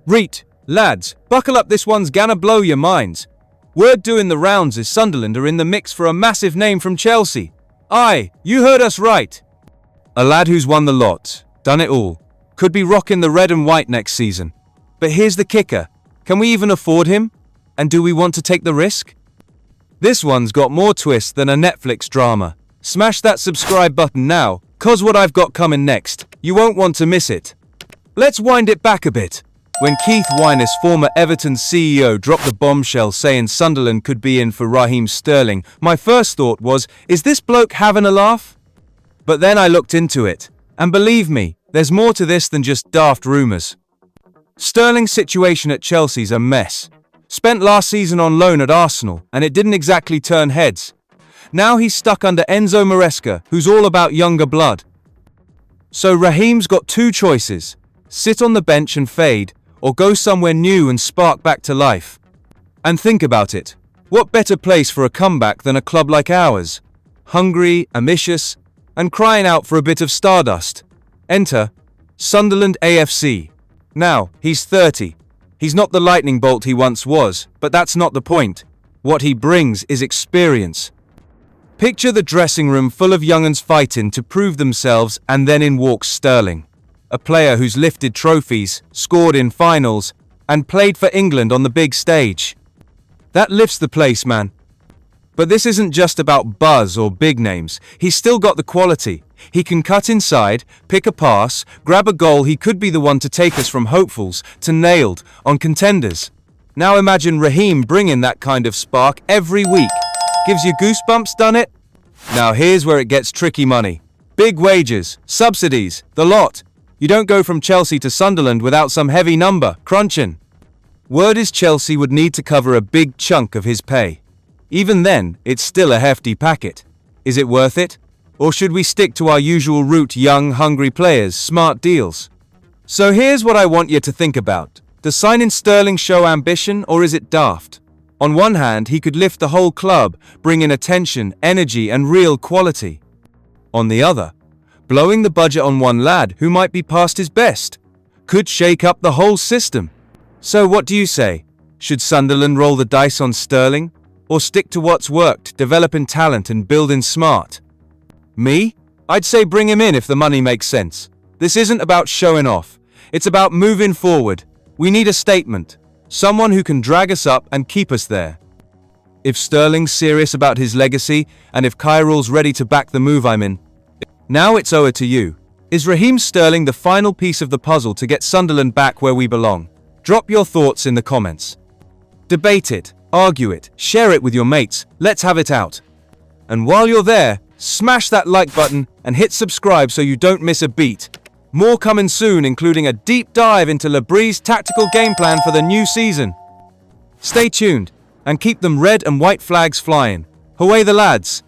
Reet, lads, buckle up, this one's gonna blow your minds. Word doing the rounds is Sunderland are in the mix for a massive name from Chelsea. Aye, you heard us right. A lad who's won the lot, done it all, could be rocking the red and white next season. But here's the kicker, can we even afford him? And do we want to take the risk? This one's got more twists than a Netflix drama. Smash that subscribe button now, cause what I've got coming next, you won't want to miss it. Let's wind it back a bit. When Keith Winus, former Everton CEO, dropped the bombshell saying Sunderland could be in for Raheem Sterling, my first thought was, is this bloke having a laugh? But then I looked into it, and believe me, there's more to this than just daft rumours. Sterling's situation at Chelsea's a mess. Spent last season on loan at Arsenal, and it didn't exactly turn heads. Now he's stuck under Enzo Maresca, who's all about younger blood. So Raheem's got two choices: sit on the bench and fade, or go somewhere new and spark back to life. And think about it. What better place for a comeback than a club like ours? Hungry, ambitious, and crying out for a bit of stardust. Enter Sunderland A.F.C. Now, he's 30. He's not the lightning bolt he once was, but that's not the point. What he brings is experience. Picture the dressing room full of young'uns fighting to prove themselves, and then in walks Sterling. A player who's lifted trophies, scored in finals, and played for England on the big stage. That lifts the place, man. But this isn't just about buzz or big names. He's still got the quality. He can cut inside, pick a pass, grab a goal. He could be the one to take us from hopefuls to nailed on contenders. Now imagine Raheem bringing that kind of spark every week. Gives you goosebumps, done it? Now here's where it gets tricky money. Big wages, subsidies, the lot. You don't go from Chelsea to Sunderland without some heavy number, crunching. Word is Chelsea would need to cover a big chunk of his pay. Even then, it's still a hefty packet. Is it worth it? Or should we stick to our usual route, young, hungry players, smart deals? So here's what I want you to think about. Does signing Sterling show ambition, or is it daft? On one hand, he could lift the whole club, bring in attention, energy, and real quality. On the other, blowing the budget on one lad who might be past his best could shake up the whole system. So what do you say? Should Sunderland roll the dice on Sterling? Or stick to what's worked, developing talent and building smart? Me? I'd say bring him in if the money makes sense. This isn't about showing off. It's about moving forward. We need a statement. Someone who can drag us up and keep us there. If Sterling's serious about his legacy, and if Kyrill's ready to back the move I'm in, now it's over to you. Is Raheem Sterling the final piece of the puzzle to get Sunderland back where we belong? Drop your thoughts in the comments. Debate it, argue it, share it with your mates, let's have it out. And while you're there, smash that like button and hit subscribe so you don't miss a beat. More coming soon, including a deep dive into Labree's tactical game plan for the new season. Stay tuned and keep them red and white flags flying. Away the lads!